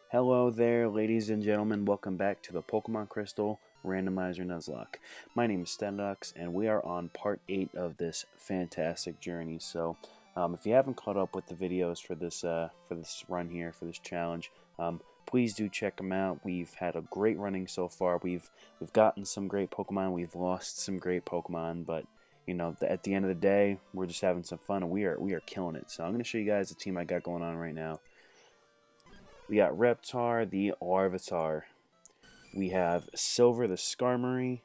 Hello there, ladies and gentlemen. Welcome back to the Pokemon Crystal Randomizer Nuzlocke. My name is Stendux, and we are on part 8 of this fantastic journey. So, if you haven't caught up with the videos for this run here, for this challenge, please do check them out. We've had a great running so far. We've gotten some great Pokemon. We've lost some great Pokemon, but you know, at the end of the day, we're just having some fun, and we are killing it. So I'm going to show you guys the team I got going on right now. We got Reptar, the Larvitar. We have Silver, the Skarmory.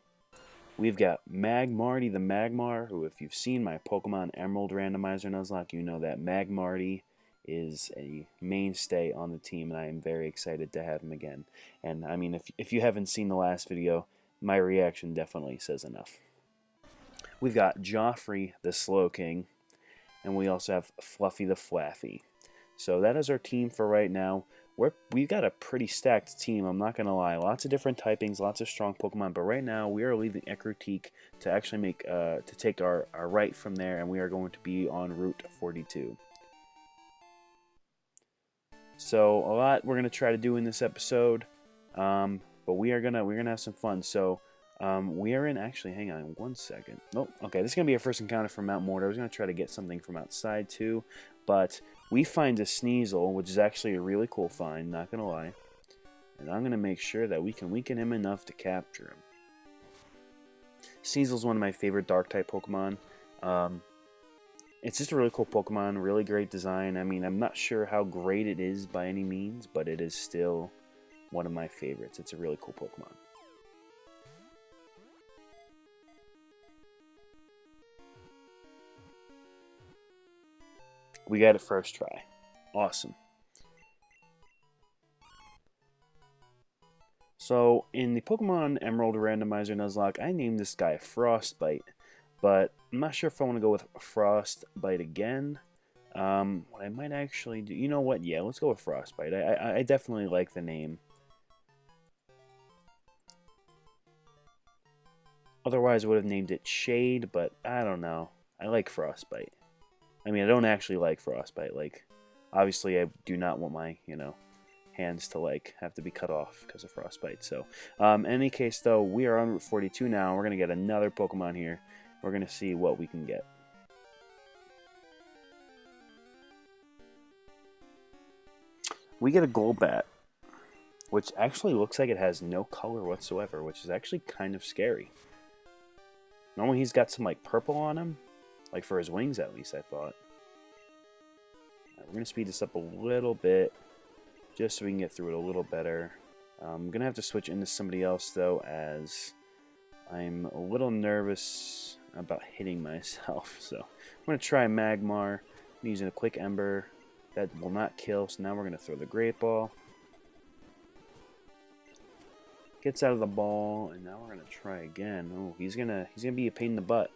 We've got Magmarty, the Magmar, who, if you've seen my Pokemon Emerald Randomizer Nuzlocke, you know that Magmarty is a mainstay on the team, and I am very excited to have him again. And, I mean, if you haven't seen the last video, my reaction definitely says enough. We've got Joffrey, the Slowking, and we also have Fluffy, the Flaffy. So that is our team for right now. We've got a pretty stacked team, I'm not going to lie. Lots of different typings, lots of strong Pokemon, but right now we are leaving Ecruteak to actually take our right from there, and we are going to be on Route 42. So a lot we're going to try to do in this episode, but we're gonna have some fun. So we are in, actually, hang on one second. Oh, okay, this is going to be our first encounter from Mount Mortar. I was going to try to get something from outside too, but we find a Sneasel, which is actually a really cool find, not going to lie. And I'm going to make sure that we can weaken him enough to capture him. Sneasel's one of my favorite Dark-type Pokemon. It's just a really cool Pokemon, really great design. I mean, I'm not sure how great it is by any means, but it is still one of my favorites. It's a really cool Pokemon. We got it first try. Awesome. So, in the Pokemon Emerald Randomizer Nuzlocke, I named this guy Frostbite, but I'm not sure if I want to go with Frostbite again. What I might actually do... You know what? Yeah, let's go with Frostbite. I definitely like the name. Otherwise, I would have named it Shade, but I don't know. I like Frostbite. I mean, I don't actually like Frostbite. Like, obviously, I do not want my, hands to, have to be cut off because of Frostbite. So, in any case, though, we are on Route 42 now. We're going to get another Pokemon here. We're going to see what we can get. We get a Golbat, which actually looks like it has no color whatsoever, which is actually kind of scary. Normally, he's got some, purple on him. Like, for his wings, at least, I thought. Right, we're going to speed this up a little bit, just so we can get through it a little better. I'm going to have to switch into somebody else, though, as I'm a little nervous about hitting myself. So, I'm going to try Magmar. I'm using a Quick Ember. That will not kill, so now we're going to throw the Great Ball. Gets out of the ball, and now we're going to try again. Oh, he's gonna be a pain in the butt.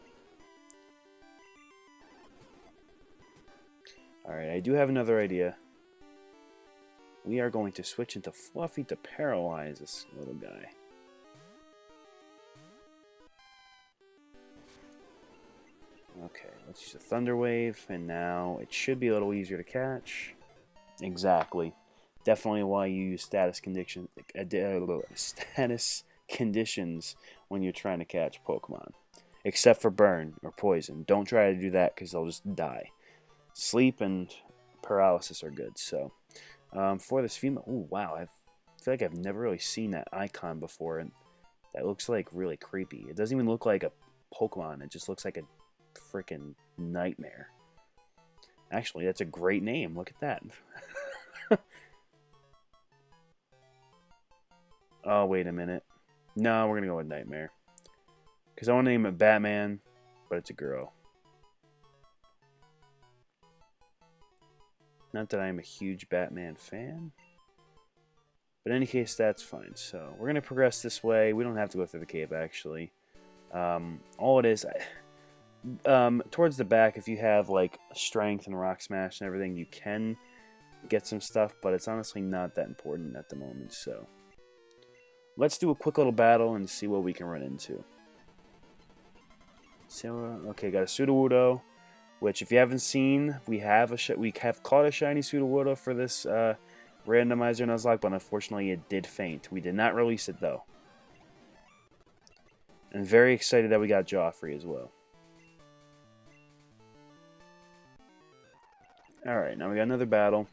Alright, I do have another idea. We are going to switch into Fluffy to paralyze this little guy. Okay, let's use a Thunder Wave, and now it should be a little easier to catch. Exactly. Definitely why you use status conditions when you're trying to catch Pokemon. Except for burn or poison. Don't try to do that because they'll just die. Sleep and paralysis are good. So, for this female... Ooh, wow. I feel like I've never really seen that icon before. And that looks like really creepy. It doesn't even look like a Pokemon. It just looks like a freaking nightmare. Actually, that's a great name. Look at that. Oh, wait a minute. No, we're going to go with Nightmare. Because I want to name it Batman, but it's a girl. Not that I'm a huge Batman fan. But in any case, that's fine. So, we're going to progress this way. We don't have to go through the cave, actually. All it is... towards the back, if you have, Strength and Rock Smash and everything, you can get some stuff. But it's honestly not that important at the moment, so... Let's do a quick little battle and see what we can run into. So, okay, got a Sudowoodo, which if you haven't seen, we have caught a shiny Sudowoodo for this Randomizer Nuzlocke, but unfortunately it did faint. We did not release it, though. I'm very excited that we got Joffrey as well. Alright, now we got another battle.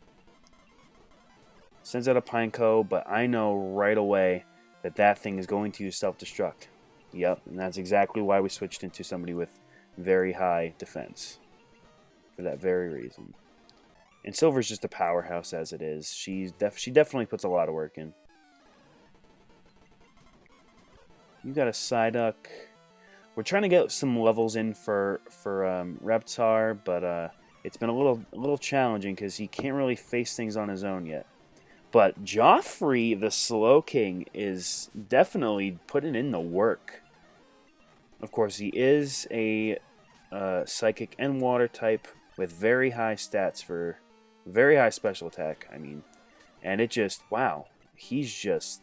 Sends out a Pineco, but I know right away that that thing is going to use self-destruct. Yep, and that's exactly why we switched into somebody with very high defense. For that very reason. And Silver's just a powerhouse as it is. She definitely puts a lot of work in. You got a Psyduck. We're trying to get some levels in for Reptar, but it's been a little challenging because he can't really face things on his own yet. But Joffrey, the Slowking, is definitely putting in the work. Of course, he is a Psychic and Water type with very high stats for very high special attack. I mean, and it just wow, he's just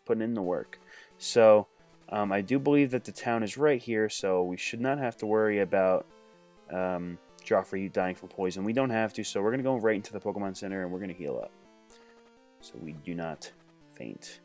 putting in the work. So I do believe that the town is right here, so we should not have to worry about Joffrey dying from poison. We don't have to, so we're gonna go right into the Pokemon Center and we're gonna heal up, so we do not faint.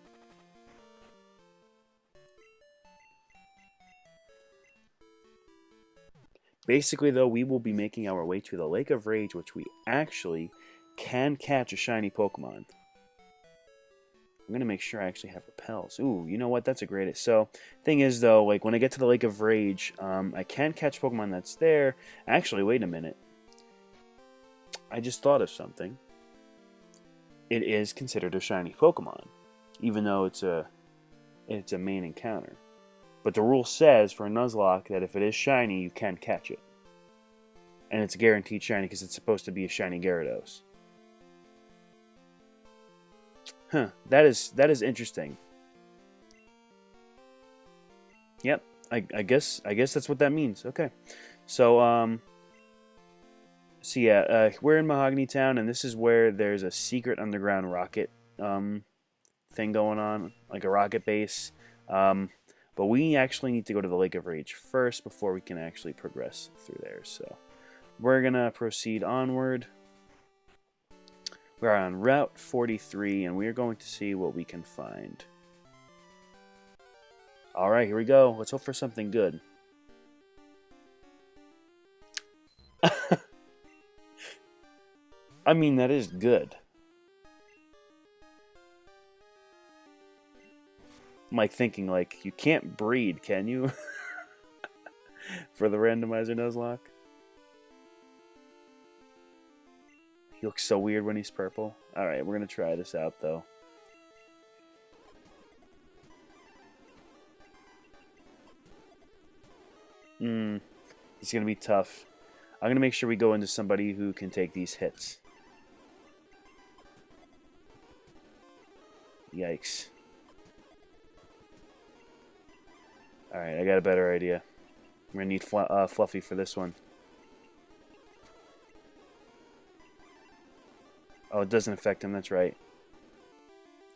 Basically, though, we will be making our way to the Lake of Rage, which we actually can catch a shiny Pokemon. I'm going to make sure I actually have repels. Ooh, you know what? That's a great... So, thing is, though, like, when I get to the Lake of Rage, I can catch Pokemon that's there. Actually, wait a minute. I just thought of something. It is considered a shiny Pokemon, even though it's a main encounter. But the rule says for a Nuzlocke that if it is shiny, you can catch it. And it's guaranteed shiny because it's supposed to be a shiny Gyarados. Huh, that is interesting. Yep, I guess that's what that means. Okay. So yeah, we're in Mahogany Town, and this is where there's a secret underground rocket thing going on, like a rocket base. But we actually need to go to the Lake of Rage first before we can actually progress through there. So we're going to proceed onward. We're on Route 43, and we're going to see what we can find. Alright, here we go. Let's hope for something good. I mean, that is good. I'm like thinking, like, you can't breed, can you? For the Randomizer Nuzlocke. He looks so weird when he's purple. Alright, we're going to try this out, though. It's going to be tough. I'm going to make sure we go into somebody who can take these hits. Yikes. Alright, I got a better idea. I'm going to need Fluffy for this one. Oh, it doesn't affect him, that's right.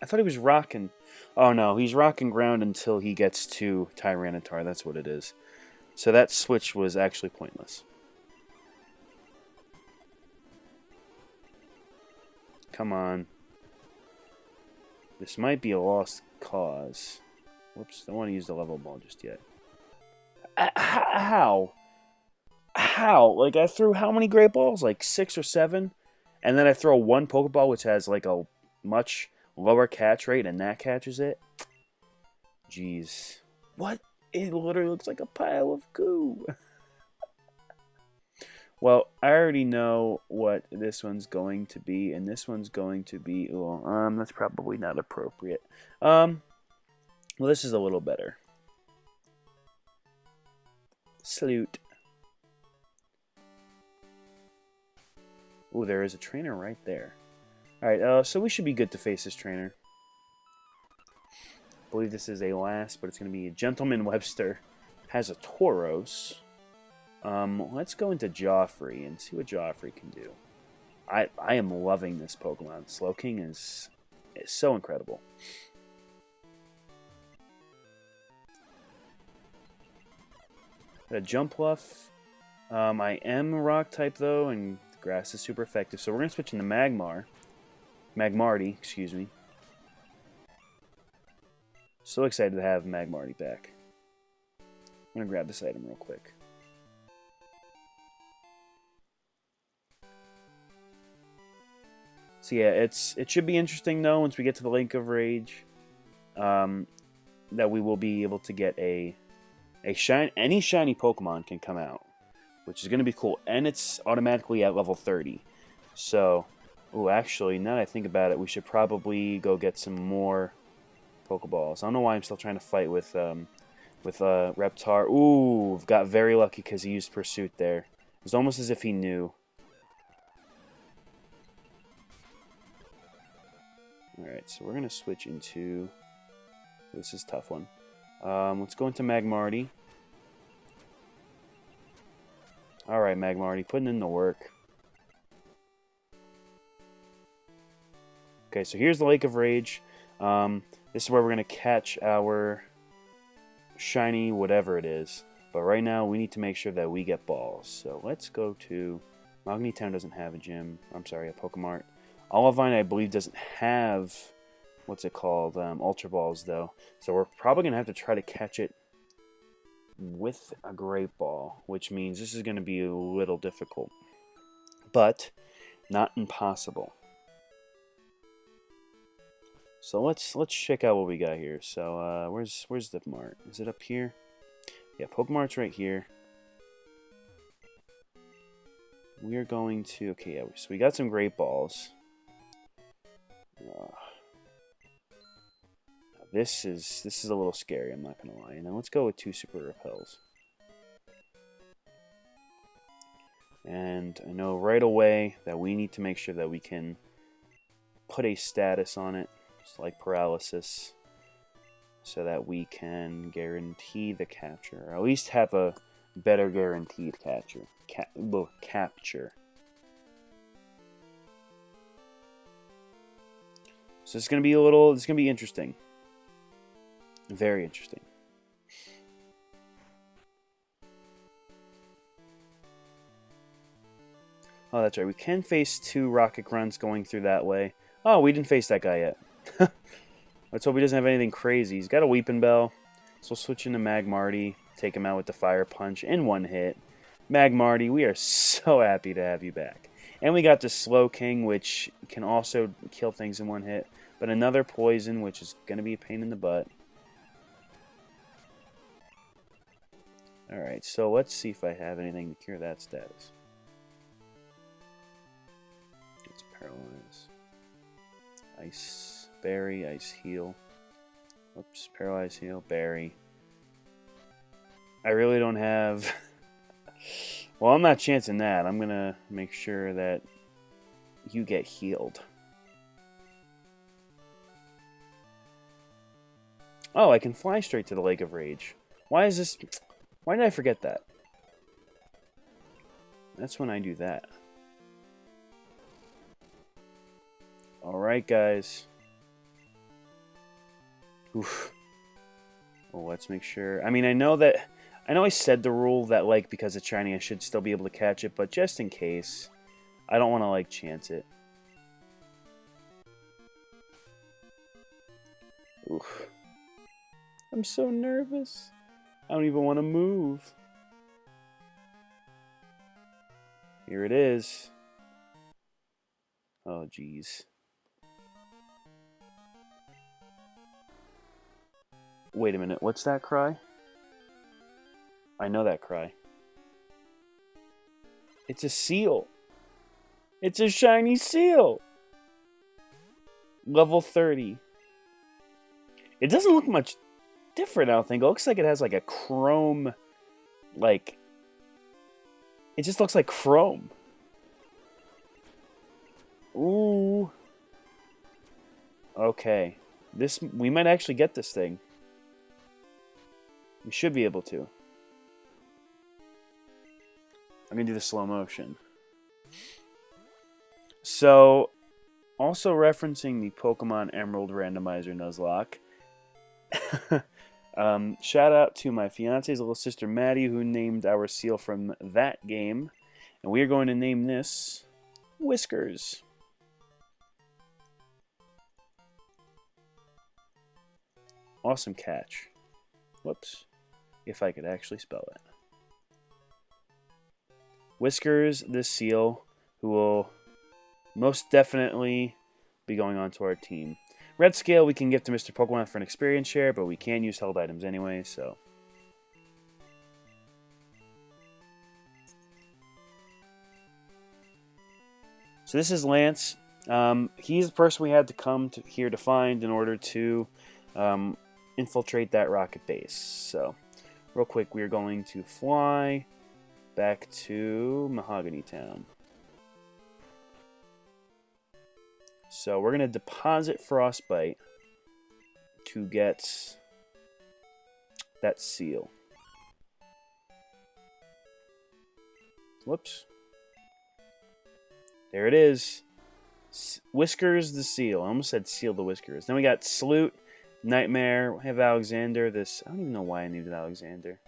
I thought he was rocking... Oh no, he's rocking ground until he gets to Tyranitar, that's what it is. So that switch was actually pointless. Come on. This might be a lost cause. Whoops, don't want to use the level ball just yet. How? How? Like, I threw how many great balls? Like 6 or 7? And then I throw one Pokeball, which has like a much lower catch rate, and that catches it? Jeez. What? It literally looks like a pile of goo. Well, I already know what this one's going to be, and this one's going to be... Well, that's probably not appropriate. Well, this is a little better. Salute. Ooh, there is a trainer right there. Alright, so we should be good to face this trainer. I believe this is a last, but it's going to be a Gentleman Webster. Has a Tauros. Let's go into Joffrey and see what Joffrey can do. I am loving this Pokemon. Slowking is so incredible. Got a Jumpluff. I am a rock type though, and grass is super effective. So we're going to switch into Magmar. Magmarty, excuse me. So excited to have Magmarty back. I'm going to grab this item real quick. So yeah, it should be interesting though once we get to the Lake of Rage, that we will be able to get any shiny Pokemon can come out, which is going to be cool, and it's automatically at level 30. So, actually, now that I think about it, we should probably go get some more Pokeballs. I don't know why I'm still trying to fight with Reptar. Ooh, got very lucky because he used Pursuit there. It's almost as if he knew. Alright, so we're going to switch into... This is a tough one. Let's go into Magmarty. Alright, Magmarty, putting in the work. Okay, so here's the Lake of Rage. This is where we're going to catch our shiny whatever it is. But right now, we need to make sure that we get balls. So let's go to... Magni Town doesn't have a gym. I'm sorry, a Pokemart. Olivine, I believe, doesn't have, what's it called, Ultra Balls, though. So we're probably going to have to try to catch it with a Great Ball, which means this is going to be a little difficult. But not impossible. So let's check out what we got here. So where's the mart? Is it up here? Yeah, Pokemart's right here. We are going to... Okay, yeah, so we got some Great Balls. This is a little scary, I'm not going to lie. Now let's go with 2 Super Repels. And I know right away that we need to make sure that we can put a status on it, just like Paralysis, so that we can guarantee the capture, or at least have a better guaranteed capture. So it's going to be it's going to be interesting. Very interesting. Oh, that's right. We can face 2 Rocket Grunts going through that way. Oh, we didn't face that guy yet. Let's hope he doesn't have anything crazy. He's got a Weeping Bell. So we'll switch into Magmarty. Take him out with the Fire Punch in 1 hit. Magmarty, we are so happy to have you back. And we got the Slow King, which can also kill things in 1 hit. But another Poison, which is going to be a pain in the butt. Alright, so let's see if I have anything to cure that status. It's Paralyze. Ice Berry, Ice Heal. Oops, Paralyze Heal, Berry. I really don't have... Well, I'm not chancing that. I'm going to make sure that you get healed. Oh, I can fly straight to the Lake of Rage. Why is this... Why did I forget that? That's when I do that. Alright, guys. Oof. Well, let's make sure... I mean, I know I said the rule that, like, because it's shiny, I should still be able to catch it, but just in case, I don't want to, like, chance it. Oof. I'm so nervous. I don't even want to move. Here it is. Oh, jeez. Wait a minute, what's that cry? I know that cry. It's a seal. It's a shiny seal. Level 30. It doesn't look much different, I don't think. It looks like it has like a chrome, like... It just looks like chrome. Ooh. Okay. We might actually get this thing. We should be able to. I'm going to do the slow motion. So, also referencing the Pokemon Emerald Randomizer Nuzlocke. Shout out to my fiance's little sister Maddie, who named our seal from that game. And we are going to name this Whiskers. Awesome catch. Whoops. If I could actually spell it. Whiskers the seal, who will most definitely be going on to our team. Red scale we can give to Mr. Pokemon for an experience share, but we can use held items anyway, so. So this is Lance. He's the person we had to come here to find in order to infiltrate that rocket base. So, real quick, we are going to fly back to Mahogany Town. So we're going to deposit Frostbite to get that seal. Whoops. There it is. Whiskers the seal. I almost said seal the whiskers. Then we got Salute, Nightmare. We have Alexander. I don't even know why I needed Alexander.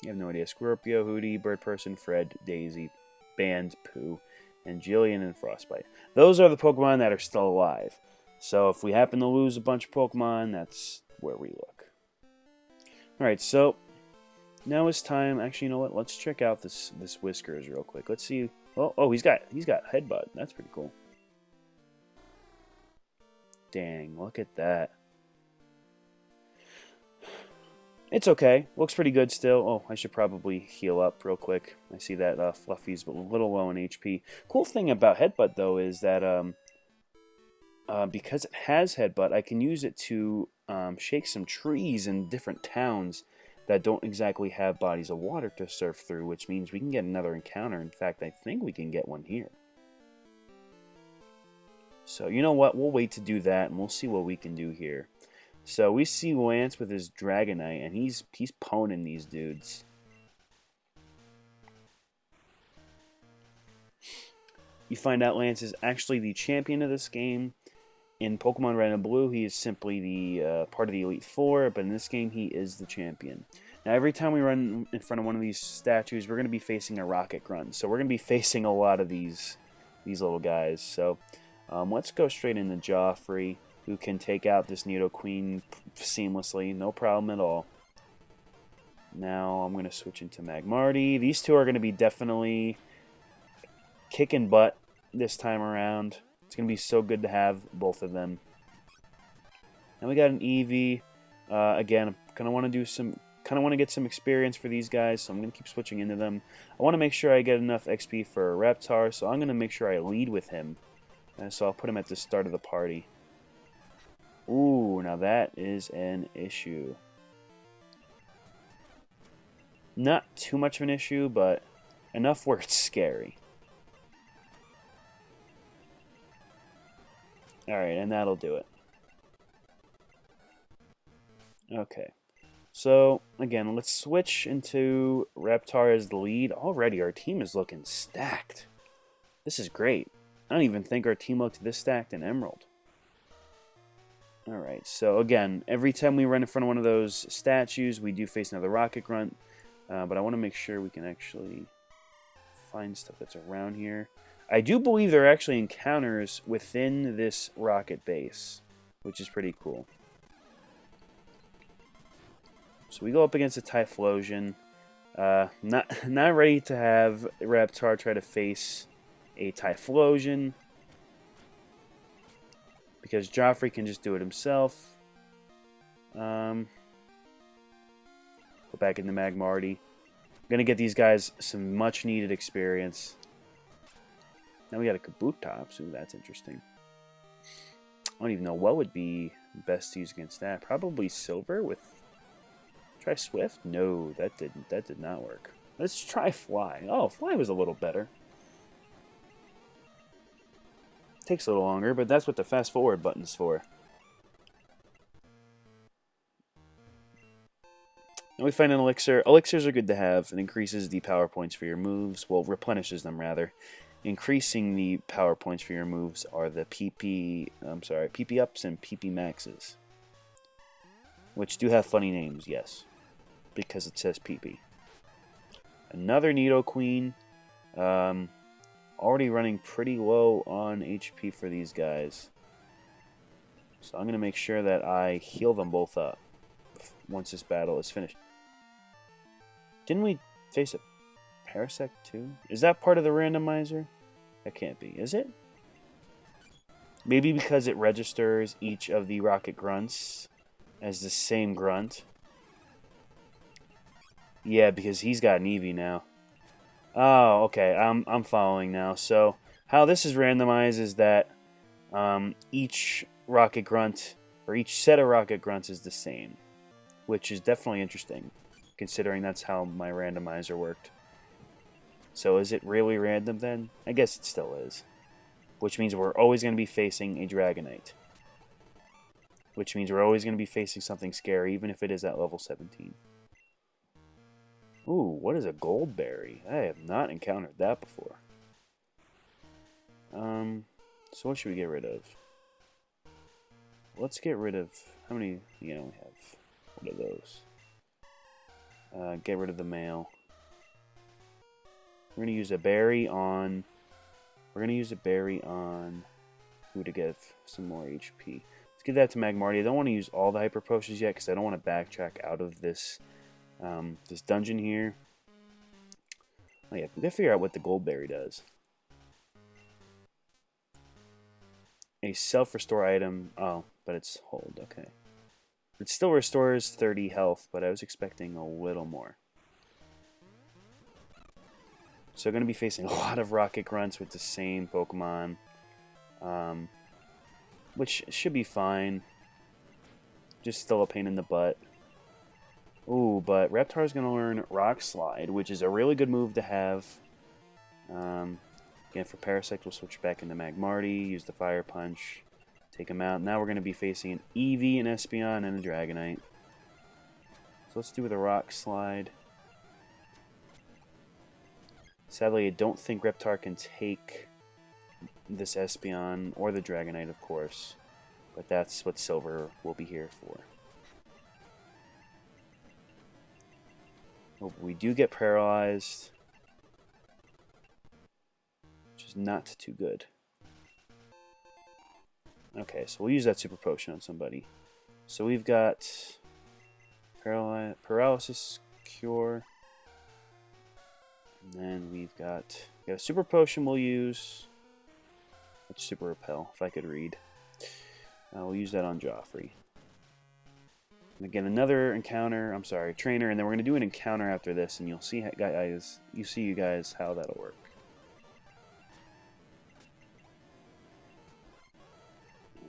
You have no idea. Scorpio, Hootie, Bird Person, Fred, Daisy, Band, Pooh, and Jillian and Frostbite. Those are the Pokemon that are still alive. So if we happen to lose a bunch of Pokemon, that's where we look. Alright, so now it's time. Actually, you know what? Let's check out this Whiskers real quick. Let's see. Oh, he's got Headbutt. That's pretty cool. Dang, look at that. It's okay. Looks pretty good still. Oh, I should probably heal up real quick. I see that Fluffy's a little low in HP. Cool thing about Headbutt, though, is that because it has Headbutt, I can use it to shake some trees in different towns that don't exactly have bodies of water to surf through, which means we can get another encounter. In fact, I think we can get one here. So, you know what? We'll wait to do that, and we'll see what we can do here. So, we see Lance with his Dragonite, and he's poning these dudes. You find out Lance is actually the champion of this game. In Pokemon Red and Blue, he is simply the part of the Elite Four, but in this game, he is the champion. Now, every time we run in front of one of these statues, we're going to be facing a Rocket Grunt. So we're going to be facing a lot of these little guys. So let's go straight into Joffrey, who can take out this Nidoqueen seamlessly, no problem at all. Now I'm going to switch into Magmarty. These two are going to be definitely kicking butt this time around. It's going to be so good to have both of them. Now we got an Eevee. Again, I'm going to want to do get some experience for these guys, so I'm going to keep switching into them. I want to make sure I get enough XP for Reptar, so I'm going to make sure I lead with him. So I'll put him at the start of the party. Ooh, now that is an issue. Not too much of an issue, but enough where it's scary. Alright, and that'll do it. Okay. So, again, let's switch into Reptar as the lead. Already, our team is looking stacked. This is great. I don't even think our team looked this stacked in Emerald. Alright, so again, every time we run in front of one of those statues, we do face another Rocket Grunt. But I want to make sure we can actually find stuff that's around here. I do believe there are actually encounters within this rocket base, which is pretty cool. So we go up against a Typhlosion. Not ready to have Reptar try to face a Typhlosion, because Joffrey can just do it himself. Go back into Magmarty. I'm going to get these guys some much-needed experience. Now we got a Kabutops. Ooh, that's interesting. I don't even know what would be best to use against that. Probably Silver with... Try Swift? No, that did not work. Let's try Fly. Oh, Fly was a little better. Takes a little longer, but that's what the fast forward button's for. And we find an Elixir. Elixirs are good to have. It increases the power points for your moves. Well, replenishes them, rather. Increasing the power points for your moves are the PP ups and PP maxes. Which do have funny names, yes. Because it says PP. Another Nidoqueen. Already running pretty low on HP for these guys. So I'm going to make sure that I heal them both up once this battle is finished. Didn't we face a Parasect too? Is that part of the randomizer? That can't be, is it? Maybe because it registers each of the rocket grunts as the same grunt. Yeah, because he's got an Eevee now. Oh, okay. I'm following now. So how this is randomized is that each rocket grunt or each set of rocket grunts is the same, which is definitely interesting, considering that's how my randomizer worked. So is it really random then? I guess it still is. Which means we're always going to be facing a Dragonite. Which means we're always going to be facing something scary, even if it is at level 17. Ooh, what is a Goldberry? I have not encountered that before. So what should we get rid of? Let's get rid of... How many... we have... What are those? Get rid of the male. We're going to use a berry on... We're going to use a berry on... Who to give some more HP. Let's give that to Magmarty. I don't want to use all the Hyper Potions yet, because I don't want to backtrack out of this... this dungeon here. Oh yeah, we gotta figure out what the Goldberry does. A self-restore item. Oh, but it's hold. Okay. It still restores 30 health, but I was expecting a little more. So I'm going to be facing a lot of Rocket Grunts with the same Pokemon. Which should be fine. Just still a pain in the butt. Ooh, but Reptar's going to learn Rock Slide, which is a really good move to have. Again, for Parasect, we'll switch back into Magmarty, use the Fire Punch, take him out. Now we're going to be facing an Eevee, an Espeon, and a Dragonite. So let's do with a Rock Slide. Sadly, I don't think Reptar can take this Espeon, or the Dragonite, of course. But that's what Silver will be here for. Oh, we do get paralyzed, which is not too good. Okay, so we'll use that Super Potion on somebody. So we've got Paralysis Cure, and then we've got a Super Potion we'll use. That's Super Repel, if I could read. We'll use that on Joffrey. And again, another encounter, trainer, and then we're going to do an encounter after this, and you'll see, guys, you guys how that'll work.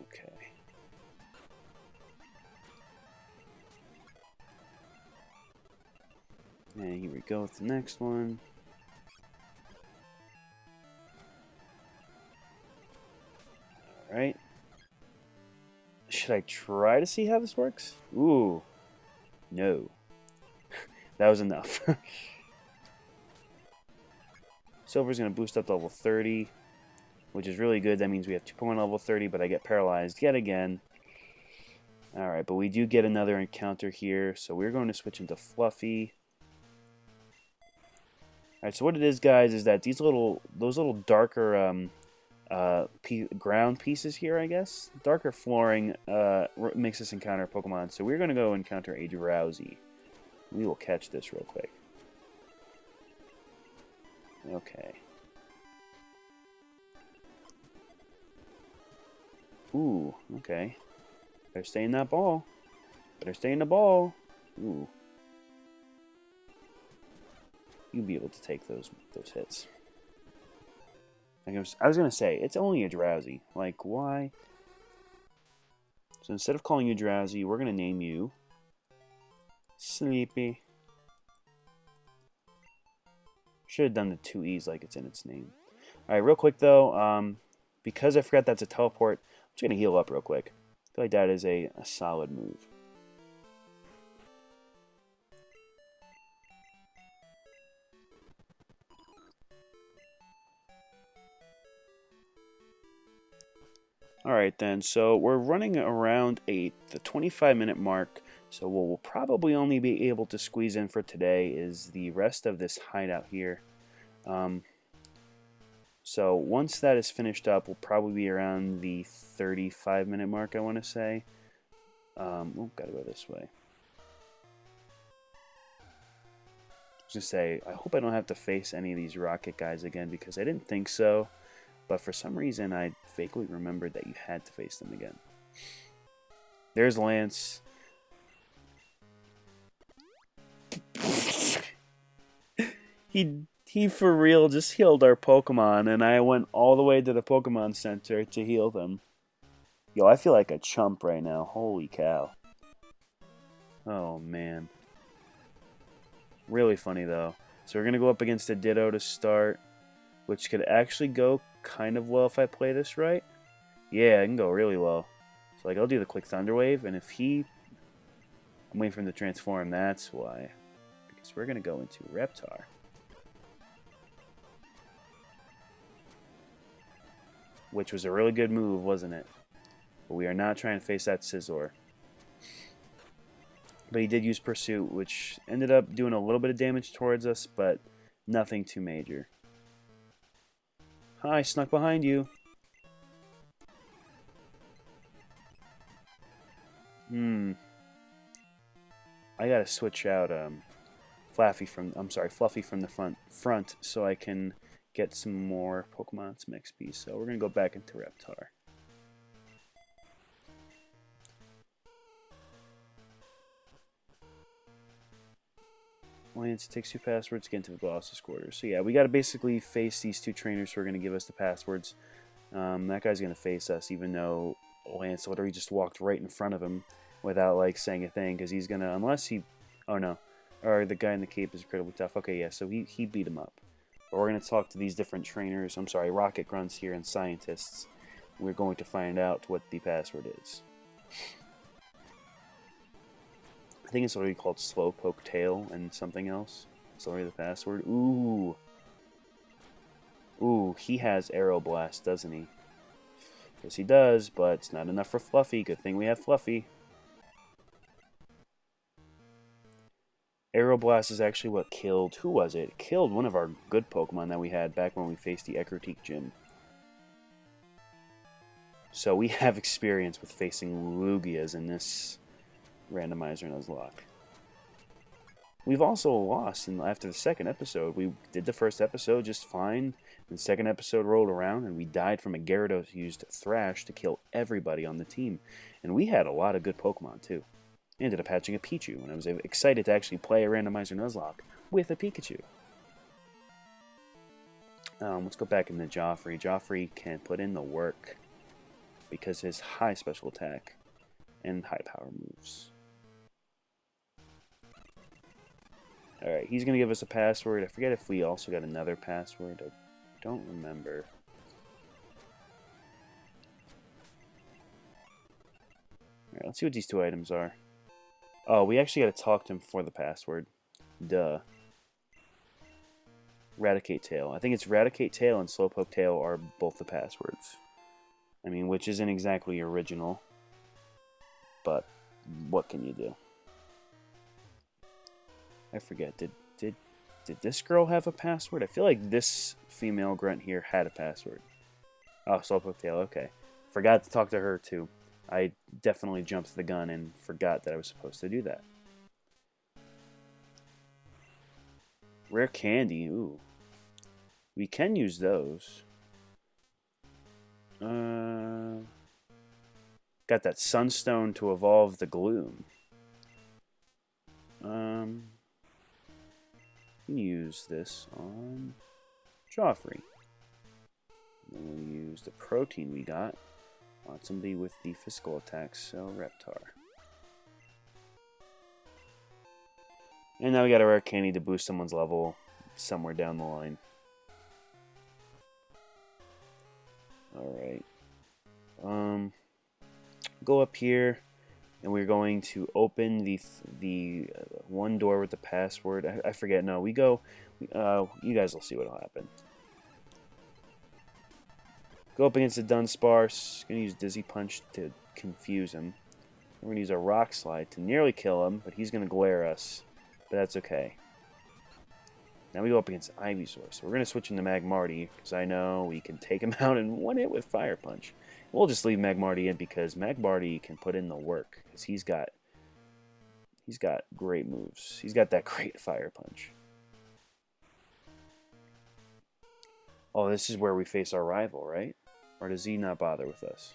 Okay. And here we go with the next one. Alright. Should I try to see how this works? Ooh. No. That was enough. Silver's going to boost up to level 30, which is really good. That means we have 2 Pokemon level 30, but I get paralyzed yet again. Alright, but we do get another encounter here, so we're going to switch into Fluffy. Alright, so what it is, guys, is that those little darker ground pieces here, I guess, darker flooring makes us encounter Pokemon. So we're going to go encounter a Drowsy. We will catch this real quick. Okay. Ooh, okay. Better stay in that ball. Better stay in the ball. Ooh. You'll be able to take those hits. I was going to say, it's only a Drowsy. Like, why? So instead of calling you Drowsy, we're going to name you Sleepy. Should have done the 2 E's like it's in its name. Alright, real quick though, because I forgot that's a teleport, I'm just going to heal up real quick. I feel like that is a solid move. Alright then, so we're running around the 25-minute mark, so what we'll probably only be able to squeeze in for today is the rest of this hideout here. So once that is finished up, we'll probably be around the 35-minute mark, I want to say. Oh, gotta go this way. I was gonna say, I hope I don't have to face any of these rocket guys again, because I didn't think so, but for some reason I vaguely remembered that you had to face them again. There's Lance. He for real just healed our Pokemon, and I went all the way to the Pokemon Center to heal them. Yo, I feel like a chump right now. Holy cow. Oh, man. Really funny, though. So we're going to go up against a Ditto to start, which could actually go kind of well if I play this right. Yeah, it can go really well. So, like, I'll do the quick Thunder Wave, and if he... I'm waiting for him to transform, that's why. Because we're going to go into Reptar. Which was a really good move, wasn't it? But we are not trying to face that Scizor. But he did use Pursuit, which ended up doing a little bit of damage towards us, but nothing too major. Hi, snuck behind you. I gotta switch out Fluffy from the front so I can get some more Pokemon, some XP. So we're gonna go back into Reptar. Lance takes 2 passwords to get into the boss's quarters. So yeah, we got to basically face these 2 trainers who are going to give us the passwords. That guy's going to face us, even though Lance literally just walked right in front of him without like saying a thing, because he's going to, unless he, oh no, or the guy in the cape is incredibly tough. Okay, yeah, so he beat him up. But we're going to talk to these different trainers, rocket grunts here and scientists. We're going to find out what the password is. I think it's already called Slowpoke Tail and something else. It's already the password. Ooh. Ooh, he has Aeroblast, doesn't he? Yes, he does, but it's not enough for Fluffy. Good thing we have Fluffy. Aeroblast is actually what killed... Who was it? It killed one of our good Pokemon that we had back when we faced the Ecruteak gym. So we have experience with facing Lugias in this Randomizer Nuzlocke. We've also lost after the second episode. We did the first episode just fine. The second episode rolled around and we died from a Gyarados used Thrash to kill everybody on the team. And we had a lot of good Pokemon too. I ended up hatching a Pichu, and I was excited to actually play a Randomizer Nuzlocke with a Pikachu. Let's go back into Joffrey. Joffrey can put in the work because his high special attack and high power moves. Alright, he's going to give us a password. I forget if we also got another password. I don't remember. Alright, let's see what these 2 items are. Oh, we actually got to talk to him for the password. Duh. Raticate Tail. I think it's Raticate Tail and Slowpoke Tail are both the passwords. I mean, which isn't exactly original. But what can you do? I forget. Did this girl have a password? I feel like this female grunt here had a password. Oh, Slowpoke Tail. Okay. Forgot to talk to her too. I definitely jumped the gun and forgot that I was supposed to do that. Rare candy. Ooh. We can use those. Got that Sunstone to evolve the Gloom. Use this on Joffrey. Then we'll use the protein we got on somebody with the physical attacks, so Reptar. And now we got a rare candy to boost someone's level somewhere down the line. Alright. Go up here, and we're going to open the one door with the password. I forget. No, we go... you guys will see what will happen. Go up against the Dunsparce. Going to use Dizzy Punch to confuse him. We're going to use a Rock Slide to nearly kill him, but he's going to glare us. But that's okay. Now we go up against Ivysaur. So we're going to switch into Magmarty, because I know we can take him out in one hit with Fire Punch. We'll just leave Magmarty in, because Magmarty can put in the work, because he's got great moves. He's got that great Fire Punch. Oh, this is where we face our rival, right? Or does he not bother with us?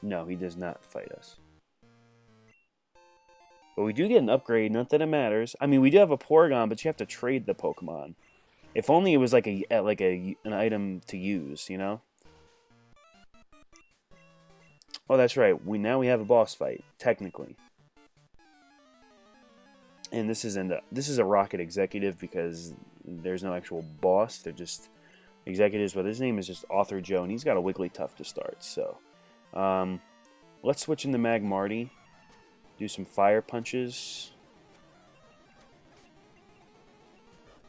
No, he does not fight us. But we do get an upgrade, not that it matters. I mean, we do have a Porygon, but you have to trade the Pokemon. If only it was like an item to use, you know? Oh, that's right. Now we have a boss fight, technically. And this is a Rocket Executive, because there's no actual boss. They're just executives, but his name is just Author Joe, and he's got a Wigglytuff to start. So, let's switch into Magmarty. Do some Fire Punches.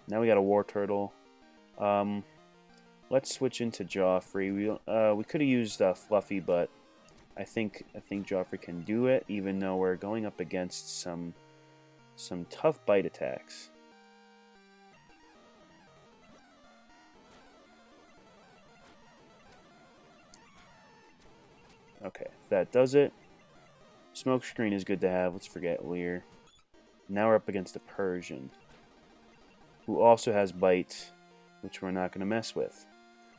Now we got a War Turtle. Let's switch into Joffrey. We could have used Fluffy, but I think Joffrey can do it, even though we're going up against some tough bite attacks. Okay, that does it. Smokescreen is good to have. Let's forget Leer. Now we're up against a Persian, who also has Bite, which we're not going to mess with.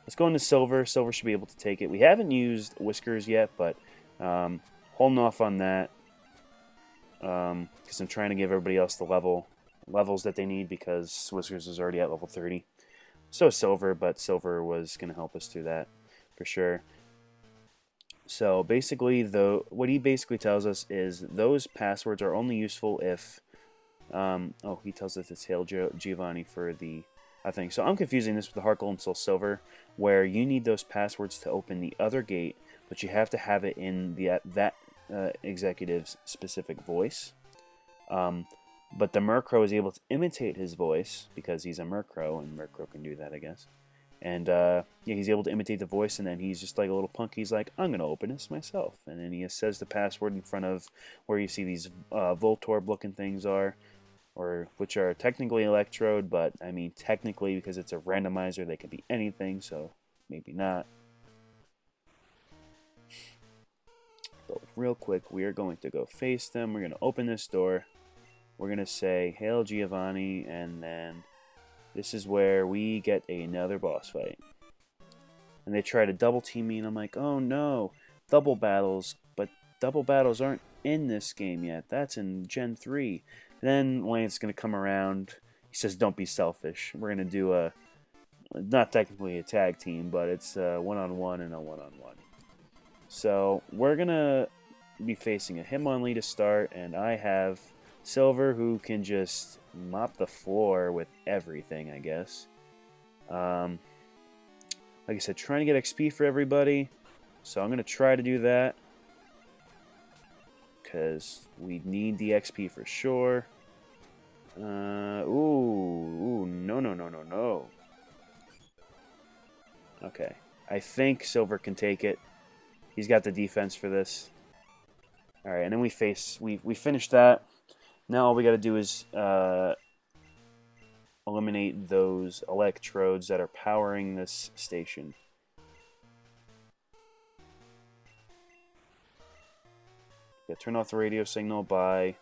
Let's go into Silver. Silver should be able to take it. We haven't used Whiskers yet, but holding off on that, because I'm trying to give everybody else the levels that they need, because Whiskers is already at level 30. So Silver, but Silver was going to help us through that for sure. So basically, what he basically tells us is those passwords are only useful if, he tells us it's Hail Giovanni for the, I think. So I'm confusing this with the Heart Gold and Soul Silver, where you need those passwords to open the other gate, but you have to have it in that executive's specific voice. But the Murkrow is able to imitate his voice, because he's a Murkrow, and Murkrow can do that, I guess. And he's able to imitate the voice, and then he's just like a little punk. He's like, I'm going to open this myself. And then he says the password in front of where you see these Voltorb-looking things are, which are technically Electrode, but, I mean, technically, because it's a randomizer, they could be anything, so maybe not. But real quick, we are going to go face them. We're going to open this door. We're going to say, Hail Giovanni, and then this is where we get another boss fight. And they try to double team me, and I'm like, oh no, double battles. But double battles aren't in this game yet. That's in Gen 3. And then Lance's going to come around. He says, don't be selfish. We're going to do not technically a tag team, but it's a one-on-one and a one-on-one. So we're going to be facing a Hitmonlee to start, and I have Silver, who can just mop the floor with everything, I guess. Like I said, trying to get XP for everybody. So I'm going to try to do that, because we need the XP for sure. No. Okay. I think Silver can take it. He's got the defense for this. Alright, and then we finished that. Now all we got to do is eliminate those Electrodes that are powering this station. Yeah, turn off the radio signal by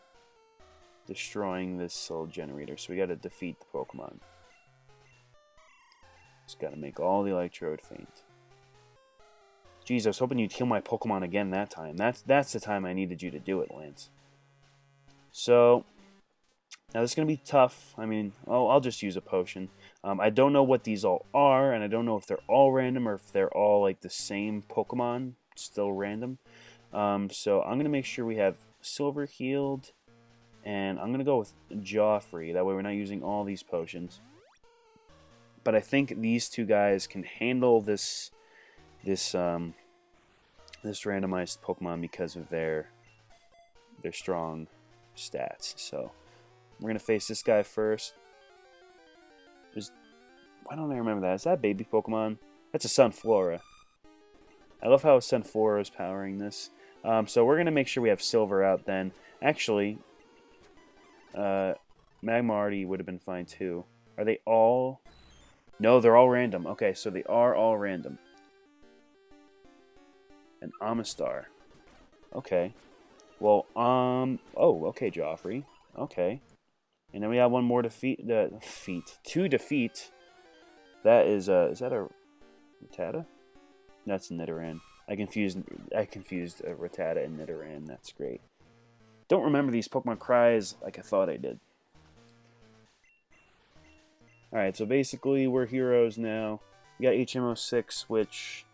destroying this little generator. So we got to defeat the Pokemon. Just got to make all the Electrode faint. Jeez, I was hoping you'd heal my Pokemon again that time. That's the time I needed you to do it, Lance. So, now this is going to be tough. I mean, I'll just use a potion. I don't know what these all are, and I don't know if they're all random or if they're all like the same Pokemon, still random. So I'm going to make sure we have Silver healed, and I'm going to go with Joffrey. That way we're not using all these potions. But I think these two guys can handle this randomized Pokemon because of their strong stats. So we're gonna face this guy first. Why don't I remember that? Is that baby Pokemon? That's a Sunflora. I love how Sunflora is powering this. So we're going to make sure we have silver out then. Actually, Magma Arty would have been fine too. Are they all... No, they're all random. Okay, so they are all random. An Amistar. Okay. Well, oh, okay, Joffrey. Okay. And then we have one more two defeat. That is that a Rattata? That's a Nidoran. I confused Rattata and Nidoran. That's great. Don't remember these Pokemon cries like I thought I did. Alright, so basically we're heroes now. We got HMO 6, which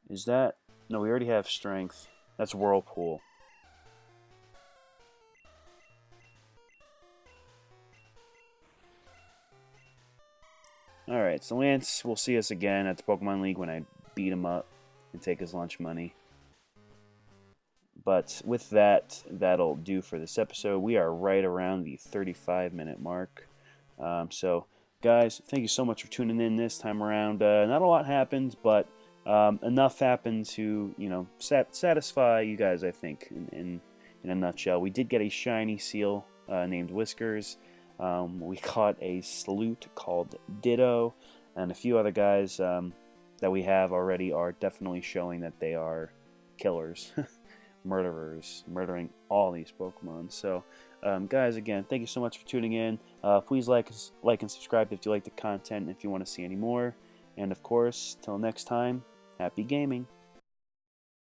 is that? No, we already have strength. That's Whirlpool. Alright, so Lance will see us again at the Pokemon League when I beat him up and take his lunch money. But with that, that'll do for this episode. We are right around the 35-minute mark. So, guys, thank you so much for tuning in this time around. Not a lot happened, but enough happened to, you know, satisfy you guys, I think, in a nutshell. We did get a shiny seal named Whiskers. We caught a salute called Ditto, and a few other guys that we have already are definitely showing that they are killers. Murderers, murdering all these Pokemon. So, guys, again, thank you so much for tuning in. Please like and subscribe if you like the content and if you want to see any more. And, of course, till next time, happy gaming.